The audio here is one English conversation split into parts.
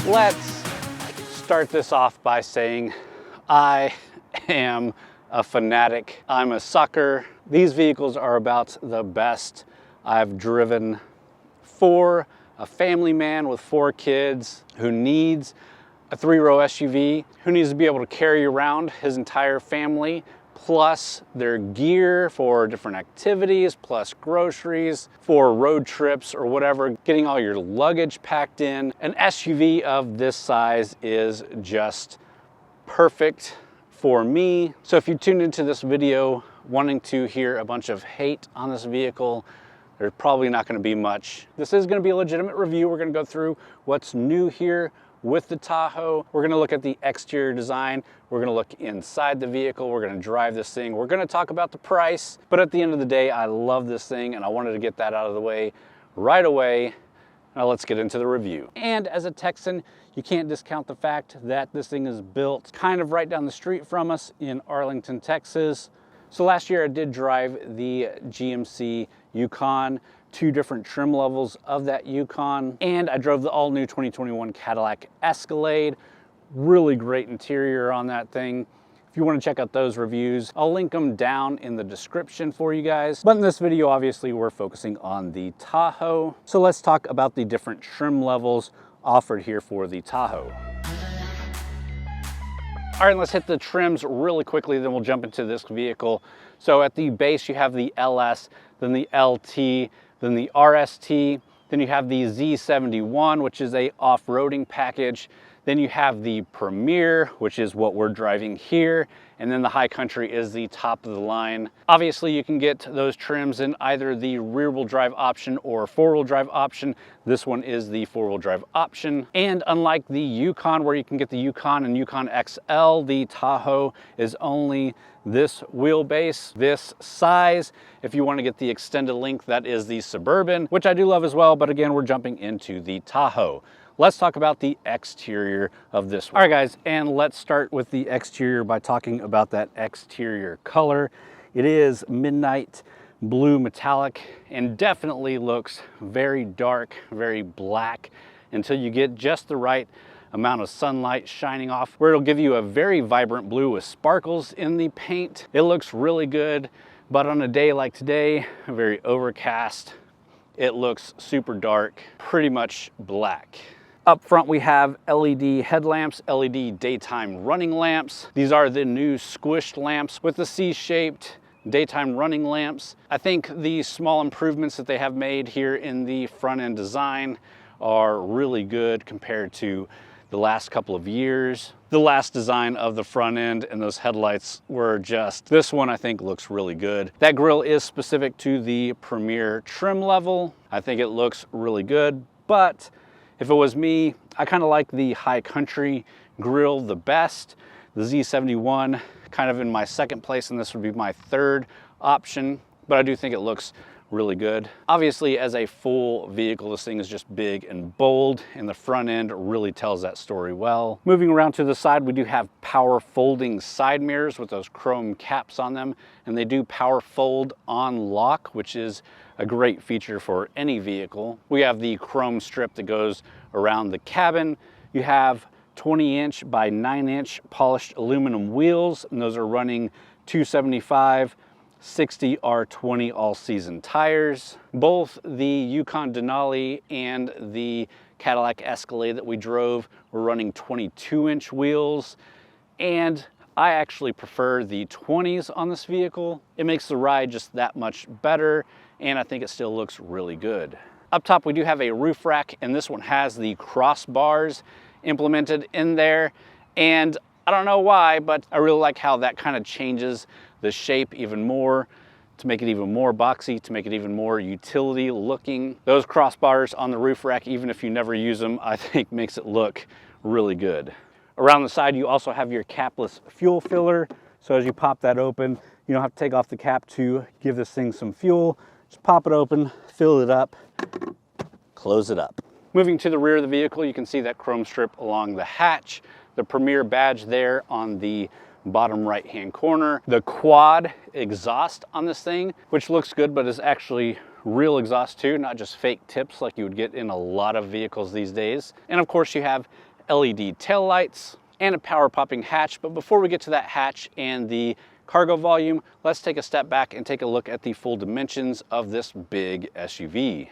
Let's start this off by saying I am a fanatic. I'm a sucker. These vehicles are about the best I've driven for a family man with 4 kids who needs a 3-row SUV, who needs to be able to carry around his entire family, plus their gear for different activities, plus groceries for road trips or whatever, getting all your luggage packed in. An SUV of this size is just perfect for me. So if you tuned into this video wanting to hear a bunch of hate on this vehicle, there's probably not going to be much. This is going to be a legitimate review. We're going to go through what's new here with the Tahoe. We're gonna look at the exterior design. We're gonna look inside the vehicle. We're gonna drive this thing. We're gonna talk about the price. But at the end of the day, I love this thing and I wanted to get that out of the way right away. Now let's get into the review. And as a Texan, you can't discount the fact that this thing is built kind of right down the street from us in Arlington, Texas. So last year I did drive the GMC Yukon, 2 different trim levels of that Yukon, and I drove the all-new 2021 Cadillac Escalade. Really great interior on that thing. If you want to check out those reviews, I'll link them down in the description for you guys. But in this video, obviously, we're focusing on the Tahoe. So let's talk about the different trim levels offered here for the Tahoe. All right, let's hit the trims really quickly, then we'll jump into this vehicle. So at the base, you have the LS, then the LT, then the RST, then you have the Z71, which is a off-roading package. Then you have the Premier, which is what we're driving here. And then the High Country is the top of the line. Obviously, you can get those trims in either the rear-wheel drive option or 4-wheel drive option. This one is the 4-wheel drive option. And unlike the Yukon, where you can get the Yukon and Yukon XL, the Tahoe is only this wheelbase, this size. If you want to get the extended length, that is the Suburban, which I do love as well. But again, we're jumping into the Tahoe. Let's talk about the exterior of this one. All right, guys, and let's start with the exterior by talking about that exterior color. It is midnight blue metallic and definitely looks very dark, very black until you get just the right amount of sunlight shining off, where it'll give you a very vibrant blue with sparkles in the paint. It looks really good, but on a day like today, very overcast, it looks super dark, pretty much black. Up front, we have LED headlamps, LED daytime running lamps. These are the new squished lamps with the C-shaped daytime running lamps. I think the small improvements that they have made here in the front end design are really good compared to the last couple of years. The last design of the front end and those headlights were just, this one I think looks really good. That grille is specific to the Premier trim level. I think it looks really good, but if it was me, I kind of like the High Country grille the best. The Z71 kind of in my second place, and this would be my third option, but I do think it looks really good. Obviously, as a full vehicle, this thing is just big and bold, and the front end really tells that story well. Moving around to the side, we do have power folding side mirrors with those chrome caps on them, and they do power fold on lock, which is a great feature for any vehicle. We have the chrome strip that goes around the cabin. You have 20-inch by 9-inch polished aluminum wheels, and those are running 275 60 R20 all-season tires. Both the Yukon Denali and the Cadillac Escalade that we drove were running 22-inch wheels, and I actually prefer the 20s on this vehicle. It makes the ride just that much better, and I think it still looks really good. Up top, we do have a roof rack, and this one has the crossbars implemented in there, and I don't know why, but I really like how that kind of changes the shape even more to make it even more boxy, to make it even more utility looking. Those crossbars on the roof rack, even if you never use them, I think makes it look really good. Around the side, you also have your capless fuel filler. So as you pop that open, you don't have to take off the cap to give this thing some fuel. Just pop it open, fill it up, close it up. Moving to the rear of the vehicle, you can see that chrome strip along the hatch, the Premier badge there on the bottom right hand corner, the quad exhaust on this thing, which looks good but is actually real exhaust too, not just fake tips like you would get in a lot of vehicles these days. And of course you have LED tail lights and a power popping hatch. But before we get to that hatch and the cargo volume, let's take a step back and take a look at the full dimensions of this big SUV.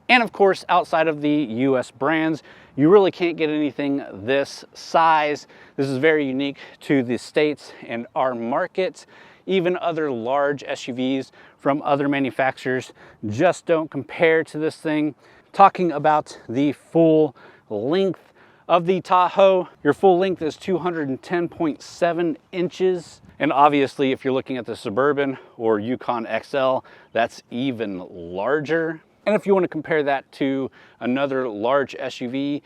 And of course, outside of the US brands, you really can't get anything this size. This is very unique to the States and our market. Even other large SUVs from other manufacturers just don't compare to this thing. Talking about the full length of the Tahoe, your full length is 210.7 inches. And obviously, if you're looking at the Suburban or Yukon XL, that's even larger. And if you want to compare that to another large SUV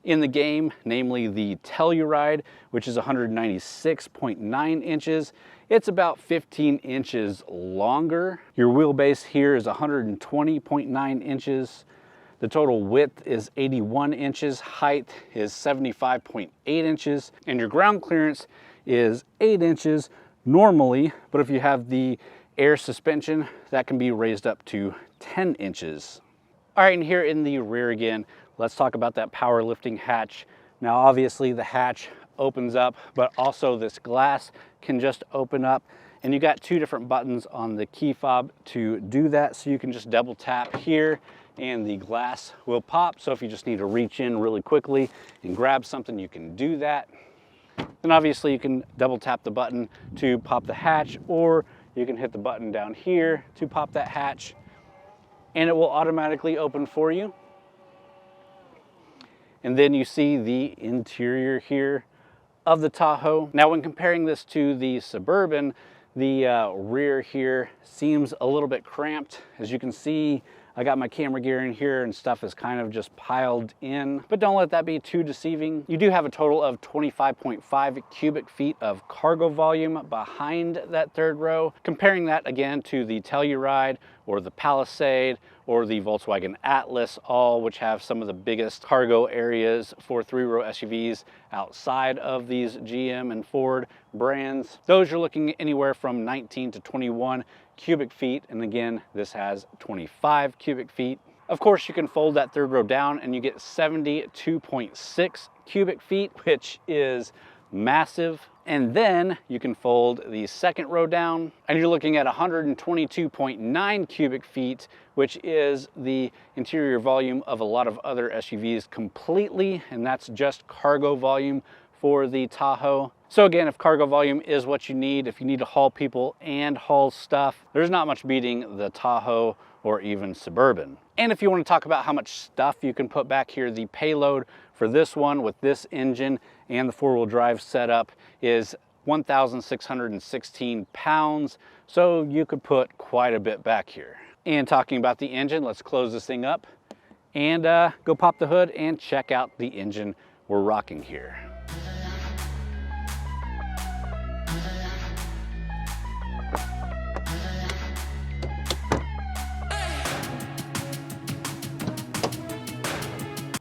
in the game, namely the Telluride, which is 196.9 inches, it's about 15 inches longer. Your wheelbase here is 120.9 inches. The total width is 81 inches, height is 75.8 inches, and your ground clearance is 8 inches normally, but if you have the air suspension, that can be raised up to 10 inches. All right, and here in the rear again, let's talk about that power lifting hatch. Now, obviously the hatch opens up, but also this glass can just open up, and you got two different buttons on the key fob to do that. So you can just double tap here and the glass will pop. So if you just need to reach in really quickly and grab something, you can do that. Then obviously you can double tap the button to pop the hatch, or you can hit the button down here to pop that hatch and it will automatically open for you. And then you see the interior here of the Tahoe. Now, when comparing this to the Suburban, the rear here seems a little bit cramped. As you can see, I got my camera gear in here and stuff is kind of just piled in, but don't let that be too deceiving. You do have a total of 25.5 cubic feet of cargo volume behind that third row. Comparing that again to the Telluride or the Palisade or the Volkswagen Atlas, all which have some of the biggest cargo areas for three-row SUVs outside of these GM and Ford brands. Those you're looking anywhere from 19 to 21 cubic feet, and again, this has 25 cubic feet. Of course, you can fold that third row down and you get 72.6 cubic feet, which is massive. And then you can fold the second row down and you're looking at 122.9 cubic feet, which is the interior volume of a lot of other SUVs completely, and that's just cargo volume for the Tahoe. So again, if cargo volume is what you need, if you need to haul people and haul stuff, there's not much beating the Tahoe or even Suburban. And if you want to talk about how much stuff you can put back here, the payload for this one with this engine and the four-wheel drive setup is 1,616 pounds. So you could put quite a bit back here. And talking about the engine, let's close this thing up and go pop the hood and check out the engine we're rocking here.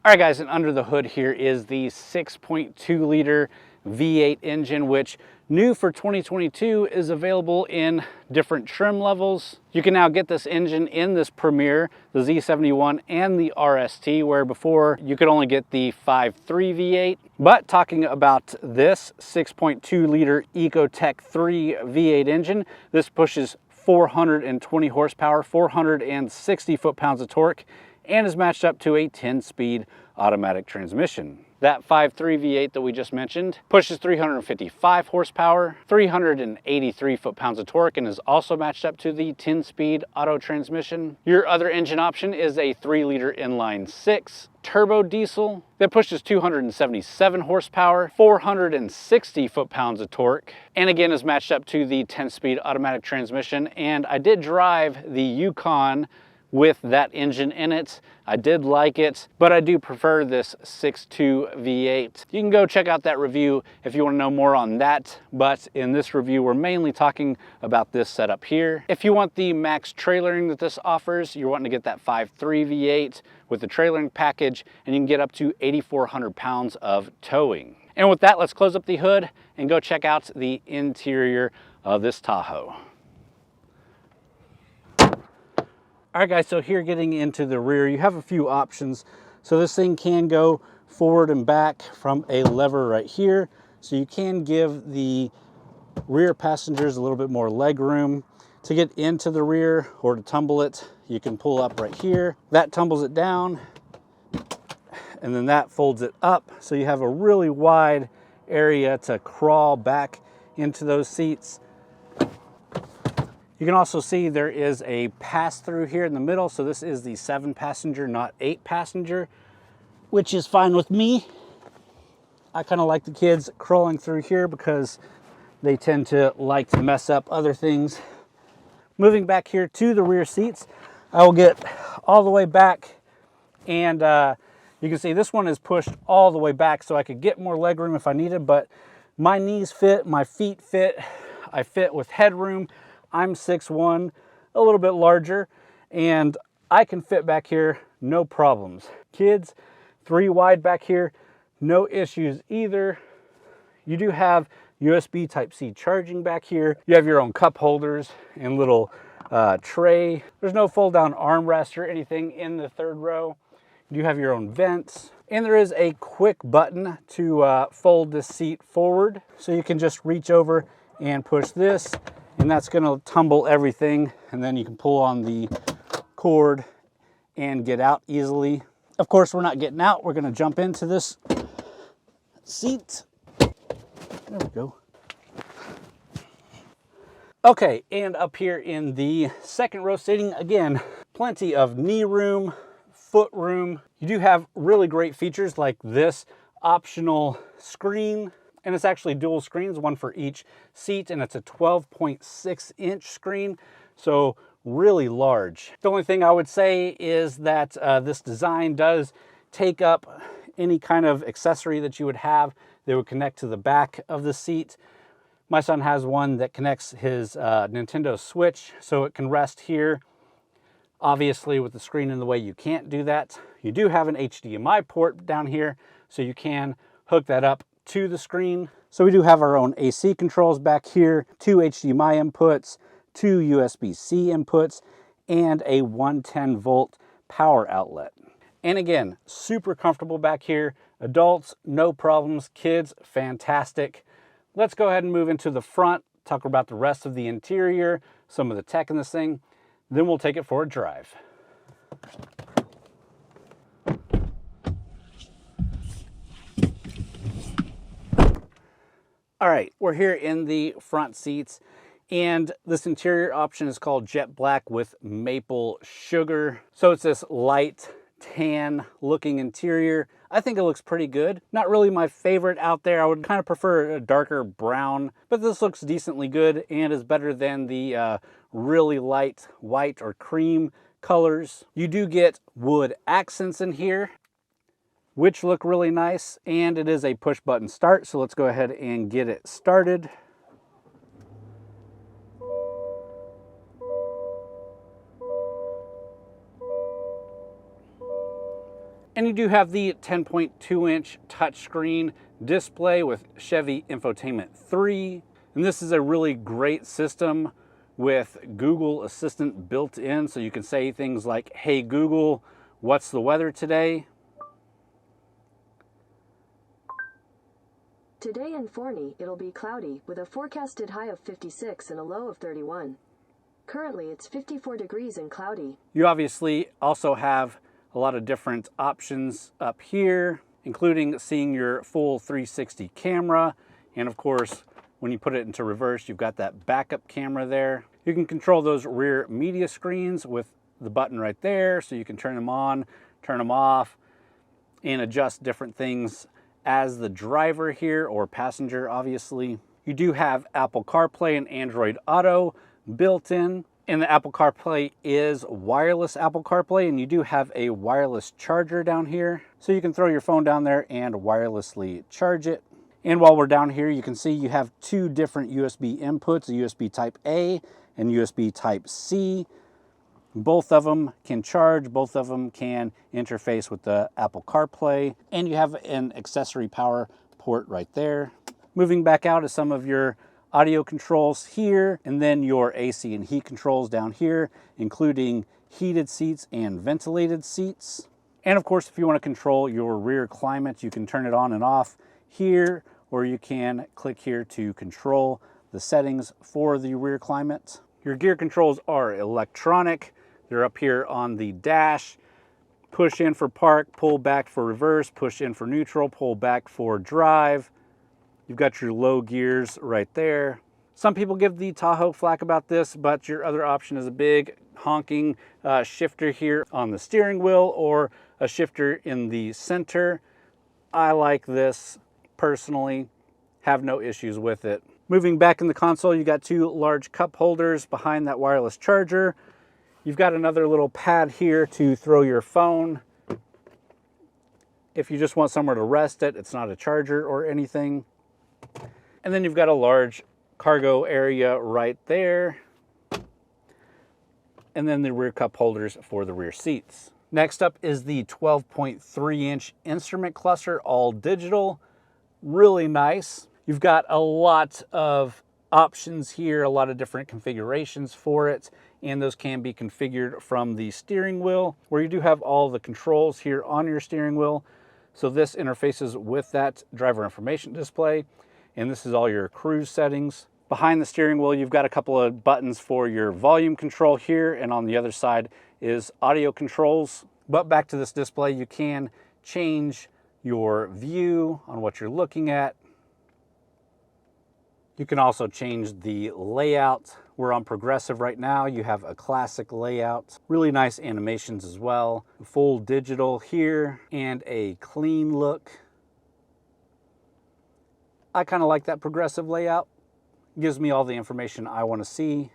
All right guys, and under the hood here is the 6.2 liter V8 engine, which new for 2022 is available in different trim levels. You can now get this engine in this Premier, the Z71 and the RST, where before you could only get the 5.3 V8. But talking about this 6.2 liter Ecotec 3 V8 engine, this pushes 420 horsepower, 460 foot-pounds of torque, and is matched up to a 10-speed automatic transmission. That 5.3 V8 that we just mentioned pushes 355 horsepower, 383 foot-pounds of torque, and is also matched up to the 10-speed auto transmission. Your other engine option is a 3-liter inline-6 turbo diesel that pushes 277 horsepower, 460 foot-pounds of torque, and again is matched up to the 10-speed automatic transmission. And I did drive the Yukon with that engine in it. I did like it, but I do prefer this 6.2 V8. You can go check out that review if you want to know more on that, but in this review we're mainly talking about this setup here. If you want the max trailering that this offers, you're wanting to get that 5.3 V8 with the trailering package, and you can get up to 8,400 pounds of towing. And with that, let's close up the hood and go check out the interior of this Tahoe. All right guys, so here getting into the rear, you have a few options. So this thing can go forward and back from a lever right here. So you can give the rear passengers a little bit more leg room. To get into the rear or to tumble it, you can pull up right here. That tumbles it down, and then that folds it up. So you have a really wide area to crawl back into those seats. You can also see there is a pass-through here in the middle. So this is the 7-passenger, not 8-passenger, which is fine with me. I kind of like the kids crawling through here because they tend to like to mess up other things. Moving back here to the rear seats, I will get all the way back, and you can see this one is pushed all the way back so I could get more leg room if I needed, but my knees fit, my feet fit, I fit with headroom. I'm 6'1", a little bit larger, and I can fit back here, no problems. Kids, 3 wide back here, no issues either. You do have USB Type-C charging back here. You have your own cup holders and little tray. There's no fold-down armrest or anything in the 3rd row. You have your own vents, and there is a quick button to fold this seat forward. So you can just reach over and push this, and that's going to tumble everything, and then you can pull on the cord and get out easily. Of course, we're not getting out. We're going to jump into this seat. There we go. Okay, and up here in the 2nd row seating, again, plenty of knee room, foot room. You do have really great features like this optional screen. And it's actually dual screens, one for each seat, and it's a 12.6-inch screen, so really large. The only thing I would say is that this design does take up any kind of accessory that you would have that would connect to the back of the seat. My son has one that connects his Nintendo Switch, so it can rest here. Obviously, with the screen in the way, you can't do that. You do have an HDMI port down here, so you can hook that up to the screen. So we do have our own AC controls back here, 2 HDMI inputs, 2 USB-C inputs, and a 110-volt power outlet. And again, super comfortable back here. Adults, no problems. Kids, fantastic. Let's go ahead and move into the front, talk about the rest of the interior, some of the tech in this thing, then we'll take it for a drive. All right, we're here in the front seats, and this interior option is called Jet Black with Maple Sugar. So it's this light tan looking interior. I think it looks pretty good. Not really my favorite out there. I would kind of prefer a darker brown, but this looks decently good and is better than the really light white or cream colors. You do get wood accents in here, which look really nice, and it is a push button start, so let's go ahead and get it started. And you do have the 10.2-inch touchscreen display with Chevy Infotainment 3, and this is a really great system with Google Assistant built in, so you can say things like, "Hey Google, what's the weather today?" Today in Forney, it'll be cloudy with a forecasted high of 56 and a low of 31. Currently, it's 54 degrees and cloudy. You obviously also have a lot of different options up here. including seeing your full 360 camera. And of course, when you put it into reverse, you've got that backup camera there. You can control those rear media screens with the button right there, so you can turn them on, turn them off, and adjust different things as the driver here, or passenger, obviously. You do have Apple CarPlay and Android Auto built in, and the Apple CarPlay is wireless Apple CarPlay, and you do have a wireless charger down here, so you can throw your phone down there and wirelessly charge it. And while we're down here, you can see you have two different USB inputs, a USB Type A and USB Type C. Both of them can charge, both of them can interface with the Apple CarPlay, and you have an accessory power port right there. Moving back out is some of your audio controls here, and then your AC and heat controls down here, including heated seats and ventilated seats. And of course, if you want to control your rear climate, you can turn it on and off here, or you can click here to control the settings for the rear climate. Your gear controls are electronic. They're up here on the dash. Push in for park, pull back for reverse, push in for neutral, pull back for drive. You've got your low gears right there. Some people give the Tahoe flack about this, but your other option is a big honking shifter here on the steering wheel, or a shifter in the center. I like this personally, have no issues with it. Moving back in the console, you got two large cup holders behind that wireless charger. You've got another little pad here to throw your phone. If you just want somewhere to rest it, it's not a charger or anything. And then you've got a large cargo area right there. And then the rear cup holders for the rear seats. Next up is the 12.3-inch instrument cluster, all digital. Really nice. You've got a lot of options here, a lot of different configurations for it, and those can be configured from the steering wheel, where you do have all the controls here on your steering wheel. So this interfaces with that driver information display, and this is all your cruise settings. Behind the steering wheel, you've got a couple of buttons for your volume control here, and on the other side is audio controls. But back to this display, you can change your view on what you're looking at. You can also change the layout. We're on progressive right now. You have a classic layout. Really nice animations as well. Full digital here and a clean look. I kind of like that progressive layout. Gives me all the information I want to see.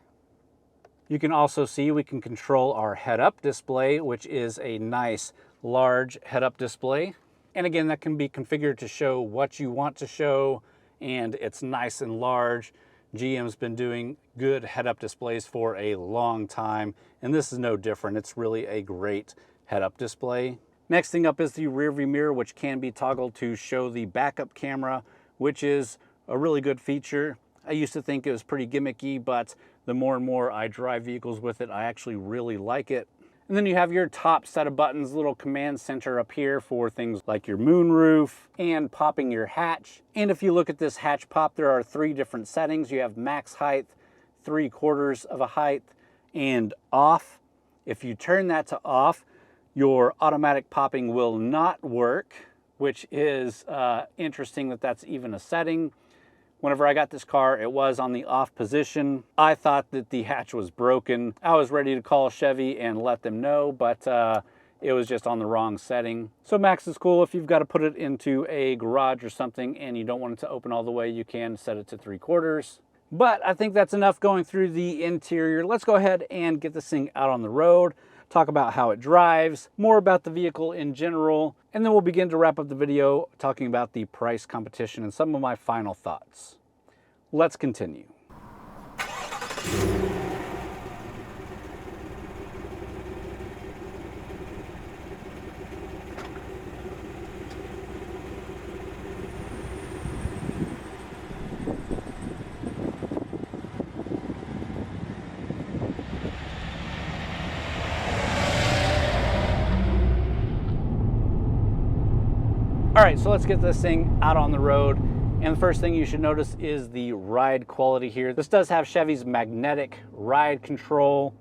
You can also see we can control our head-up display, which is a nice large head-up display. And again, that can be configured to show what you want to show, and it's nice and large. GM's been doing good head-up displays for a long time, and this is no different. It's really a great head-up display. Next thing up is the rear view mirror, which can be toggled to show the backup camera, which is a really good feature. I used to think it was pretty gimmicky, but the more and more I drive vehicles with it, I actually really like it. And then you have your top set of buttons, little command center up here for things like your moonroof and popping your hatch. And if you look at this hatch pop, there are 3 different settings. You have max height, 3/4 of a height, and off. If you turn that to off, your automatic popping will not work, which is interesting that that's even a setting. Whenever I got this car, it was on the off position. I thought that the hatch was broken. I was ready to call Chevy and let them know, but it was just on the wrong setting. So max is cool. If you've got to put it into a garage or something and you don't want it to open all the way, you can set it to 3/4. But I think that's enough going through the interior. Let's go ahead and get this thing out on the road, talk about how it drives, more about the vehicle in general, and then we'll begin to wrap up the video talking about the price competition and some of my final thoughts. Let's continue. All right, so let's get this thing out on the road. And the first thing you should notice is the ride quality here. This does have Chevy's magnetic ride control.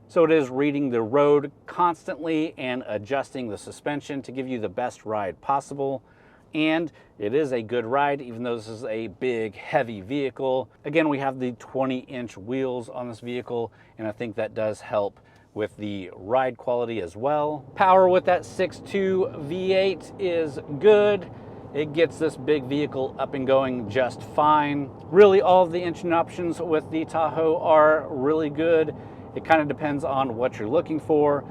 So it is reading the road constantly and adjusting the suspension to give you the best ride possible. And it is a good ride, even though this is a big, heavy vehicle. Again, we have the 20-inch wheels on this vehicle, and I think that does help with the ride quality as well. Power with that 6.2 V8 is good. It gets this big vehicle up and going just fine. Really, all of the engine options with the Tahoe are really good. It kind of depends on what you're looking for.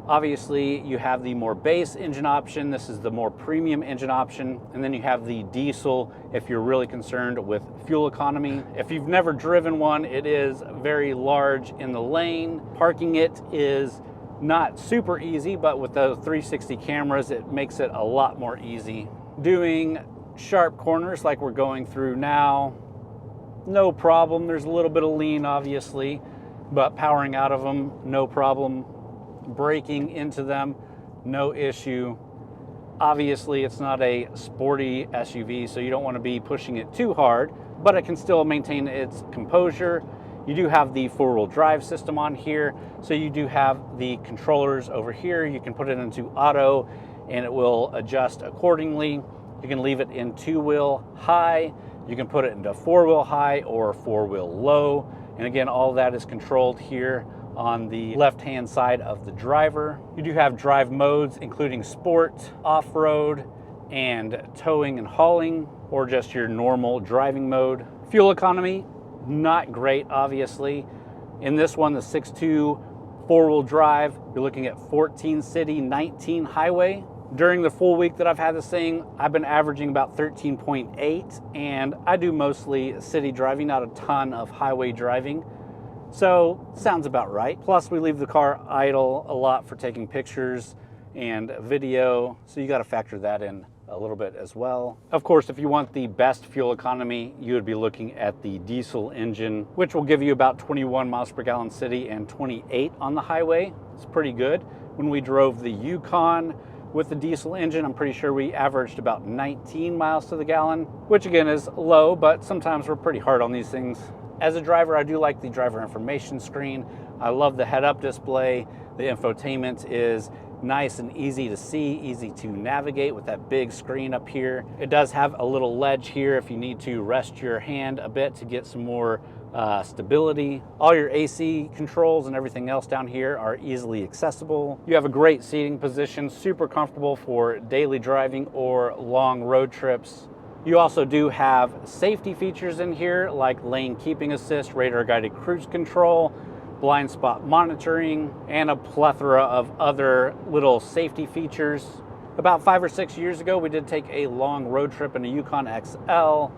Obviously, you have the more base engine option. This is the more premium engine option. And then you have the diesel if you're really concerned with fuel economy. If you've never driven one, it is very large in the lane. Parking it is not super easy, but with the 360 cameras, it makes it a lot more easy. Doing sharp corners like we're going through now, no problem. There's a little bit of lean, obviously, but powering out of them, no problem. Braking into them, no issue. Obviously, it's not a sporty SUV, so you don't want to be pushing it too hard, but it can still maintain its composure. You do have the four-wheel drive system on here, so you do have the controllers over here. You can put it into auto, and it will adjust accordingly. You can leave it in two-wheel high. You can put it into four-wheel high or four-wheel low. And again, all that is controlled here on the left-hand side of the driver. You do have drive modes, including sport, off-road, and towing and hauling, or just your normal driving mode. Fuel economy, not great, obviously. In this one, the 6.2 four-wheel drive, you're looking at 14 city, 19 highway. During the full week that I've had this thing, I've been averaging about 13.8, and I do mostly city driving, not a ton of highway driving. So, sounds about right. Plus, we leave the car idle a lot for taking pictures and video, so you got to factor that in a little bit as well. Of course, if you want the best fuel economy, you would be looking at the diesel engine, which will give you about 21 miles per gallon city and 28 on the highway. It's pretty good. When we drove the Yukon with the diesel engine, I'm pretty sure we averaged about 19 miles to the gallon, which again is low, but sometimes we're pretty hard on these things. As a driver, I do like the driver information screen. I love the head-up display. The infotainment is nice and easy to see, easy to navigate with that big screen up here. It does have a little ledge here if you need to rest your hand a bit to get some more stability. All your AC controls and everything else down here are easily accessible. You have a great seating position, super comfortable for daily driving or long road trips. You also do have safety features in here like lane keeping assist, radar guided cruise control, blind spot monitoring, and a plethora of other little safety features. About 5 or 6 years ago, we did take a long road trip in a Yukon XL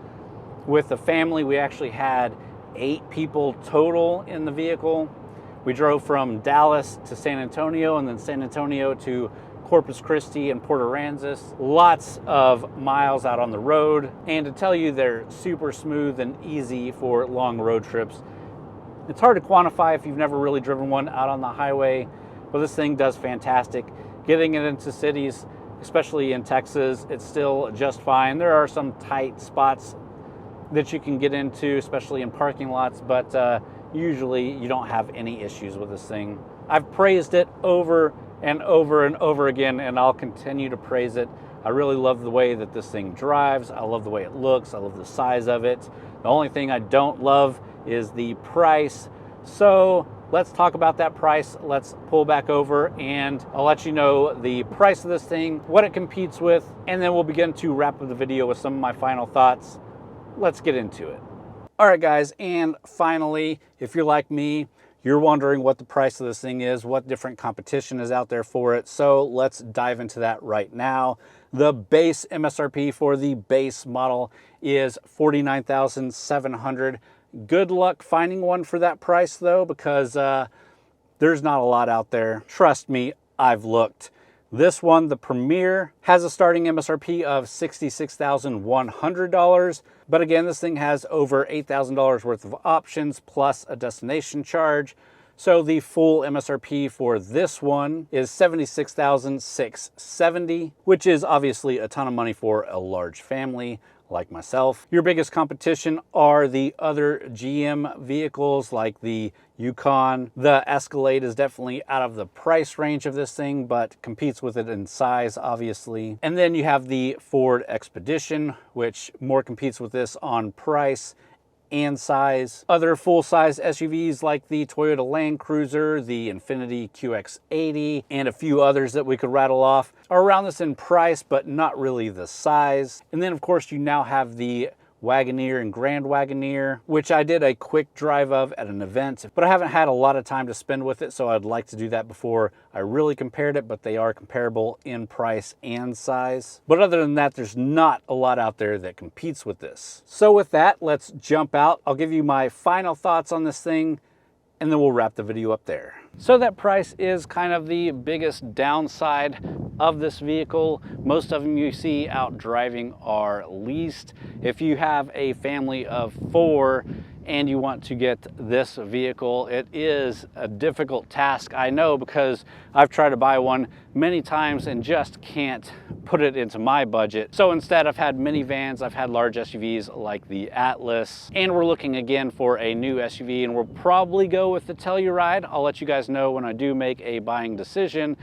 with the family. We actually had 8 people total in the vehicle. We drove from Dallas to San Antonio and then San Antonio to Corpus Christi and Port Aransas. Lots of miles out on the road, and to tell you they're super smooth and easy for long road trips. It's hard to quantify if you've never really driven one out on the highway, but this thing does fantastic. Getting it into cities, especially in Texas, it's still just fine. There are some tight spots that you can get into, especially in parking lots, but usually you don't have any issues with this thing. I've praised it over and over and over again, and I'll continue to praise it. I really love the way that this thing drives. I love the way it looks. I love the size of it. The only thing I don't love is the price. So let's talk about that price. Let's pull back over and I'll let you know the price of this thing, what it competes with, and then we'll begin to wrap up the video with some of my final thoughts. Let's get into it. All right, guys, and finally, if you're like me, you're wondering what the price of this thing is, what different competition is out there for it. So let's dive into that right now. The base MSRP for the base model is $49,700. Good luck finding one for that price though, because there's not a lot out there. Trust me, I've looked. This one, the Premier, has a starting MSRP of $66,100. But again, this thing has over $8,000 worth of options plus a destination charge. So the full MSRP for this one is $76,670, which is obviously a ton of money for a large family like myself. Your biggest competition are the other GM vehicles like the Yukon. The Escalade is definitely out of the price range of this thing, but competes with it in size, obviously. And then you have the Ford Expedition, which more competes with this on price and size. Other full-size SUVs like the Toyota Land Cruiser, the Infiniti QX80, and a few others that we could rattle off are around this in price, but not really the size. And then of course you now have the Wagoneer and Grand Wagoneer, which I did a quick drive of at an event, but I haven't had a lot of time to spend with it, so I'd like to do that before I really compared it, but they are comparable in price and size. But other than that, there's not a lot out there that competes with this. So with that, let's jump out. I'll give you my final thoughts on this thing, and then we'll wrap the video up there. So that price is kind of the biggest downside of this vehicle. Most of them you see out driving are leased. If you have a family of 4 and you want to get this vehicle, it is a difficult task, I know, because I've tried to buy one many times and just can't put it into my budget. So instead, I've had minivans, I've had large SUVs like the Atlas, and we're looking again for a new SUV, and we'll probably go with the Telluride. I'll let you guys know when I do make a buying decision,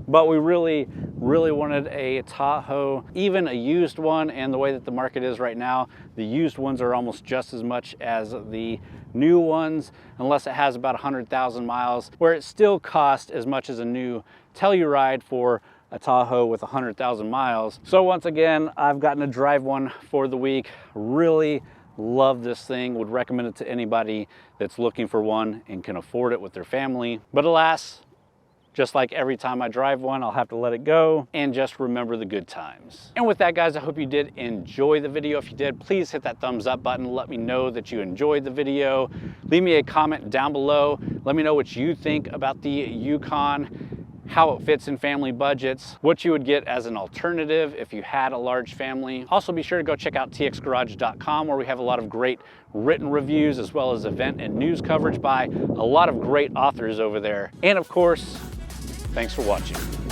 but we really wanted a Tahoe, even a used one, and the way that the market is right now, the used ones are almost just as much as the new ones, unless it has about 100,000 miles, where it still costs as much as a new Telluride for a Tahoe with 100,000 miles. So once again, I've gotten to drive one for the week. Really love this thing, would recommend it to anybody that's looking for one and can afford it with their family. But alas, just like every time I drive one, I'll have to let it go and just remember the good times. And with that, guys, I hope you did enjoy the video. If you did, please hit that thumbs up button. Let me know that you enjoyed the video. Leave me a comment down below. Let me know what you think about the Yukon, how it fits in family budgets, what you would get as an alternative if you had a large family. Also, be sure to go check out TXGARAGE.com, where we have a lot of great written reviews as well as event and news coverage by a lot of great authors over there. And of course, thanks for watching.